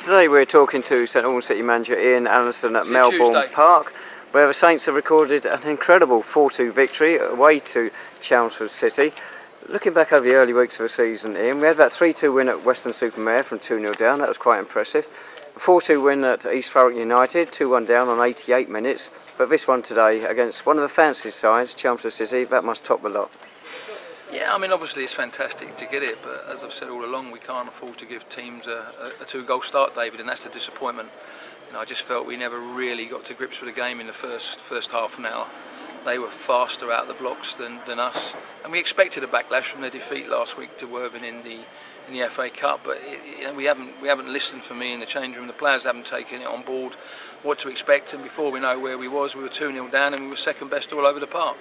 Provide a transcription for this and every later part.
Today we're talking to St Albans City manager Ian Allinson at Melbourne Tuesday Park, where the Saints have recorded an incredible 4-2 victory away to Chelmsford City. Looking back over the early weeks of the season, Ian, we had that 3-2 win at Weston-super-Mare from 2-0 down. That was quite impressive. A 4-2 win at East Thurrock United, 2-1 down on 88 minutes. But this one today against one of the fancy sides, Chelmsford City, that must top the lot. Yeah, I mean, obviously it's fantastic to get it, but as I've said all along, we can't afford to give teams a two-goal start, David, and that's the disappointment. You know, I just felt we never really got to grips with the game in the first half an hour. They were faster out the blocks than us, and we expected a backlash from their defeat last week to Worthing in the FA Cup. But we haven't listened for me in the change room. The players haven't taken it on board what to expect, and before we know where we were 2-0 down, and we were second best all over the park.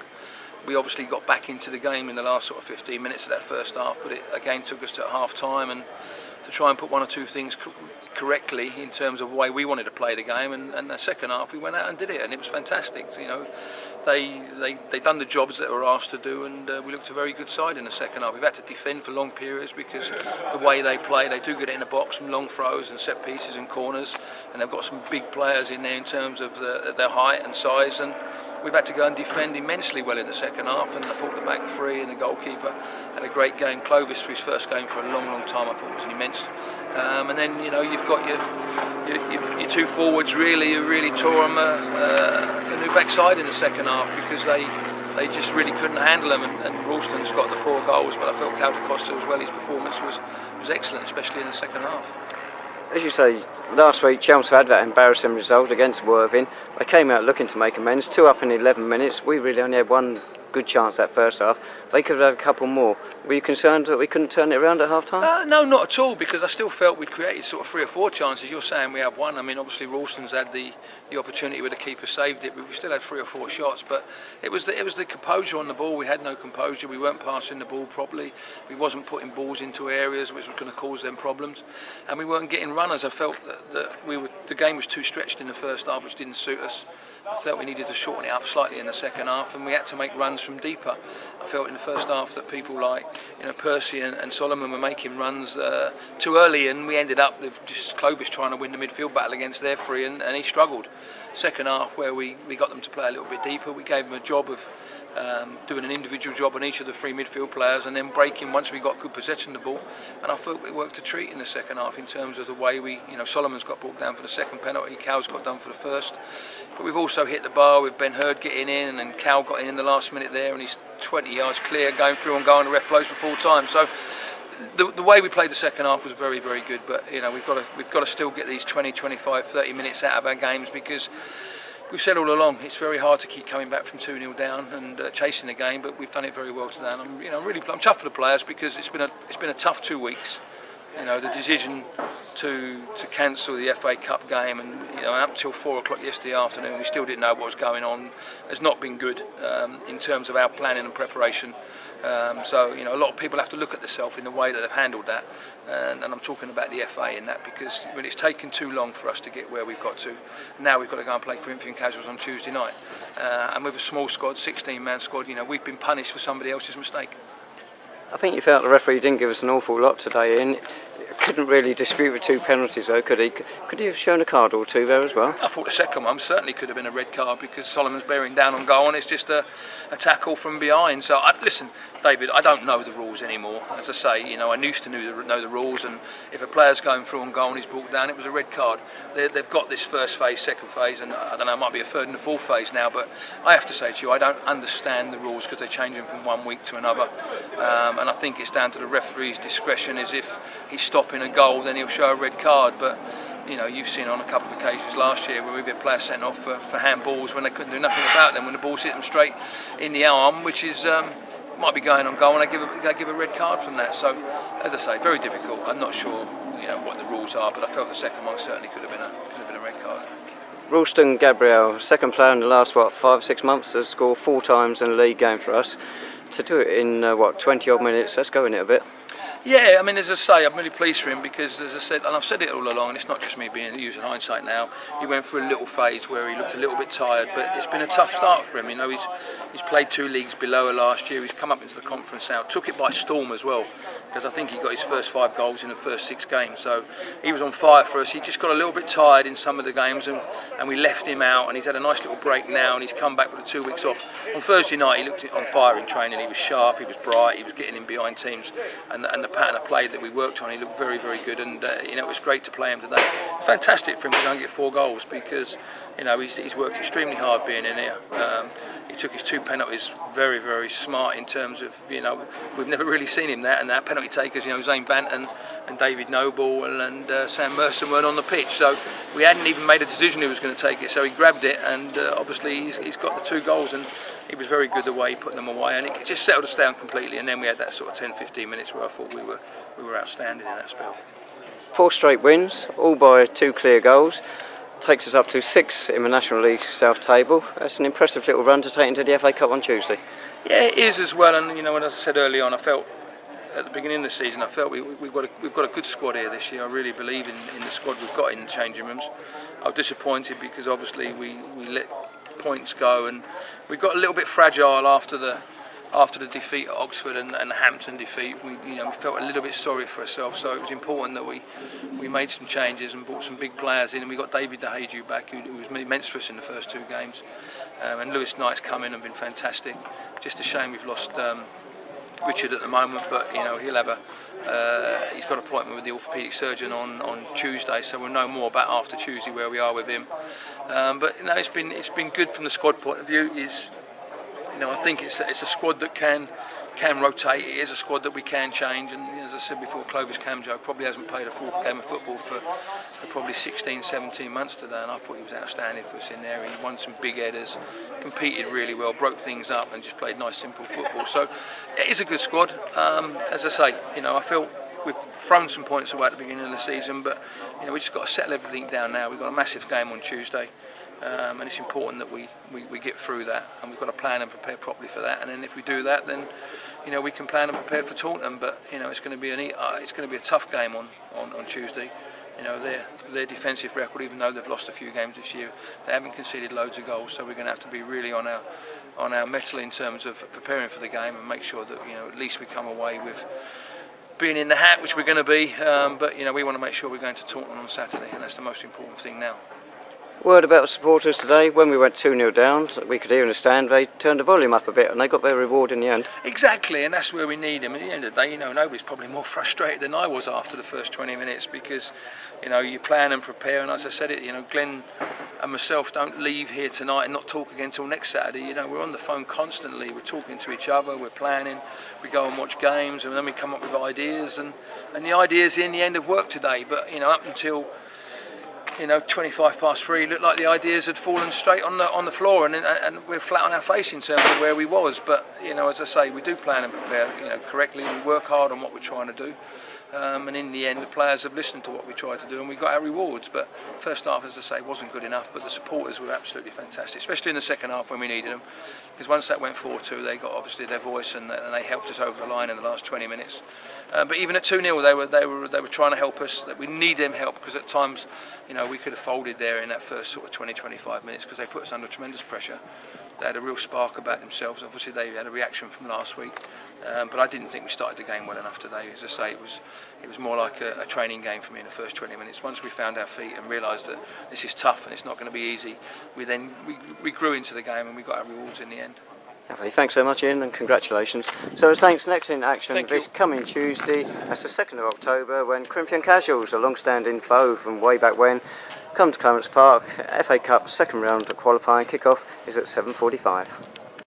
We obviously got back into the game in the last sort of 15 minutes of that first half, but it again took us to half time and to try and put one or two things correctly in terms of the way we wanted to play the game. And the second half we went out and did it, and it was fantastic. So, you know, they done the jobs that were asked to do, and we looked a very good side in the second half. We've had to defend for long periods because the way they play, they do get it in the box from long throws and set pieces and corners, and they've got some big players in there in terms of their height and size, and we've had to go and defend immensely well in the second half, and I thought the back three and the goalkeeper had a great game. Clovis, for his first game for a long time, I thought was immense. And then, you know, you've got your two forwards really who really tore them a new backside in the second half because they just really couldn't handle them, and Ralston's got the 4 goals, but I felt Caldecosta as well, his performance was excellent, especially in the second half. As you say, last week Chelmsford had that embarrassing result against Worthing. They came out looking to make amends, 2 up in 11 minutes. We really only had one good chance that first half. They could have had a couple more. Were you concerned that we couldn't turn it around at half time? No, not at all, because I still felt we'd created sort of 3 or 4 chances. You're saying we had one. I mean, obviously Ralston's had the opportunity where the keeper saved it, but we still had 3 or 4 shots. But it was the composure on the ball. We had no composure. We weren't passing the ball properly. We wasn't putting balls into areas which was going to cause them problems, and we weren't getting runners. I felt that the game was too stretched in the first half, which didn't suit us. I felt we needed to shorten it up slightly in the second half, and we had to make runs from deeper. I felt in the first half that people like, you know, Percy and Solomon were making runs too early, and we ended up with just Clovis trying to win the midfield battle against their 3, and he struggled. Second half, where we got them to play a little bit deeper, we gave them a job of doing an individual job on each of the 3 midfield players and then breaking once we got good possession of the ball, and I thought it worked a treat in the second half in terms of the way you know, Solomon's got brought down for the second penalty, Cal's got done for the first, but we've also hit the bar with Ben Hurd getting in, and Cal got in the last minute there, and he's 20 yards clear going through and going, the ref blows for full time. So the way we played the second half was very, very good, but you know, we've got to still get these 20, 25, 30 minutes out of our games, because we've said all along it's very hard to keep coming back from 2-0 down and chasing the game, but we've done it very well today. And I'm chuffed for the players, because it's been a tough 2 weeks. You know, the decision to cancel the FA Cup game, and you know, up till 4 o'clock yesterday afternoon we still didn't know what was going on, has not been good in terms of our planning and preparation. So you know, a lot of people have to look at themselves in the way that they've handled that, and I'm talking about the FA in that, because when it's taken too long for us to get where we've got to, now we've got to go and play Corinthian Casuals on Tuesday night, and with a small squad, 16-man squad, you know, we've been punished for somebody else's mistake. I think you felt the referee didn't give us an awful lot today, and couldn't really dispute with 2 penalties though, could he? Could he have shown a card or 2 there as well? I thought the second one certainly could have been a red card, because Solomon's bearing down on goal and it's just a tackle from behind. So listen, David, I don't know the rules anymore. As I say, you know, I used to know the rules, and if a player's going through on goal and he's brought down, it was a red card. They've got this first phase, second phase, and I don't know, it might be a 3rd and a 4th phase now, but I have to say to you, I don't understand the rules, because they change them from one week to another, and I think it's down to the referee's discretion. As if he's stopping a goal, then he'll show a red card. But you know, you've seen on a couple of occasions last year where we've had players sent off for handballs when they couldn't do nothing about them, when the ball's hit them straight in the arm, which is might be going on goal, and they give a red card from that. So, as I say, very difficult. I'm not sure, you know, what the rules are, but I felt the second one certainly could have been a red card. Ralston Gabriel, second player in the last 5-6 months, has scored 4 times in a league game for us. To do it in 20 odd minutes, let's go in it a bit. Yeah, I mean, as I say, I'm really pleased for him because, as I said, and I've said it all along, and it's not just me using hindsight now. He went through a little phase where he looked a little bit tired, but it's been a tough start for him. You know, he's played 2 leagues below last year. He's come up into the Conference South, took it by storm as well, because I think he got his first 5 goals in the first 6 games. So he was on fire for us. He just got a little bit tired in some of the games, and we left him out. And he's had a nice little break now, and he's come back with the 2 weeks off. On Thursday night, he looked on fire in training. He was sharp, he was bright, he was getting in behind teams, and the pattern of play that we worked on, he looked very, very good, and you know, it was great to play him today. Fantastic for him to go and get 4 goals because, you know, he's worked extremely hard being in here. He took his 2 penalties very, very smart in terms of, you know, we've never really seen him that, and our penalty takers, you know, Zane Banton and David Noble and Sam Merson weren't on the pitch, so we hadn't even made a decision who was going to take it, so he grabbed it, and obviously he's got the 2 goals, and he was very good the way he put them away, and it just settled us down completely. And then we had that sort of 10-15 minutes where I thought we were outstanding in that spell. 4 straight wins, all by 2 clear goals. Takes us up to 6 in the National League South table. That's an impressive little run to take into the FA Cup on Tuesday. Yeah, it is as well, and you know, as I said early on, I felt at the beginning of the season, I felt we've got a good squad here this year. I really believe in the squad we've got in the changing rooms. I was disappointed because obviously we let points go, and we got a little bit fragile after the defeat at Oxford and the Hampton defeat. We felt a little bit sorry for ourselves, so it was important that we made some changes and brought some big players in, and we got David De Gea back, who was immense for us in the first 2 games, and Lewis Knight's come in and been fantastic. Just a shame we've lost Richard at the moment, but you know, he'll have he's got an appointment with the orthopaedic surgeon on Tuesday, so we'll know more about after Tuesday where we are with him. But you know, it's been good from the squad point of view. You know, I think it's a squad that can rotate. It is a squad that we can change, and as I said before, Clovis Camjo probably hasn't played a 4th game of football for probably 16, 17 months today, and I thought he was outstanding for us in there. He won some big headers, competed really well, broke things up, and just played nice, simple football. So it is a good squad. As I say, you know, I feel we've thrown some points away at the beginning of the season, but you know, we just got to settle everything down now. We've got a massive game on Tuesday. And it's important that we get through that, and we've got to plan and prepare properly for that. And then if we do that, then you know, we can plan and prepare for Taunton. But you know, it's going to be a tough game on Tuesday. You know, their defensive record, even though they've lost a few games this year, they haven't conceded loads of goals. So we're going to have to be really on our mettle in terms of preparing for the game and make sure that, you know, at least we come away with being in the hat, which we're going to be. But you know, we want to make sure we're going to Taunton on Saturday, and that's the most important thing now. Word about the supporters today, when we went 2-0 down, we could hear in the stand, they turned the volume up a bit and they got their reward in the end. Exactly, and that's where we need them. At the end of the day, you know, nobody's probably more frustrated than I was after the first 20 minutes because, you know, you plan and prepare, and as I said it, you know, Glenn and myself don't leave here tonight and not talk again until next Saturday. You know, we're on the phone constantly, we're talking to each other, we're planning, we go and watch games, and then we come up with ideas, and the ideas in the end have worked today, but, you know, up until, you know, 3:25, looked like the ideas had fallen straight on the floor, and we're flat on our face in terms of where we was. But you know, as I say, we do plan and prepare, you know, correctly. We work hard on what we're trying to do, and in the end, the players have listened to what we tried to do, and we got our rewards. But first half, as I say, wasn't good enough. But the supporters were absolutely fantastic, especially in the second half when we needed them. Because once that went 4-2, they got obviously their voice, and they helped us over the line in the last 20 minutes. But even at 2-0, they were trying to help us. That we need them help, because at times, you know, we could have folded there in that first sort of 20-25 minutes because they put us under tremendous pressure. They had a real spark about themselves. Obviously, they had a reaction from last week, but I didn't think we started the game well enough today. As I say, it was more like a training game for me in the first 20 minutes. Once we found our feet and realised that this is tough and it's not going to be easy, we grew into the game and we got our rewards in the end. Lovely. Thanks so much, Ian, and congratulations. So Saints next in action this coming Tuesday. That's the 2nd of October, when Corinthian Casuals, a long-standing foe from way back when, come to Chelmsford Park. FA Cup second round of qualifying. Kick-off is at 7:45.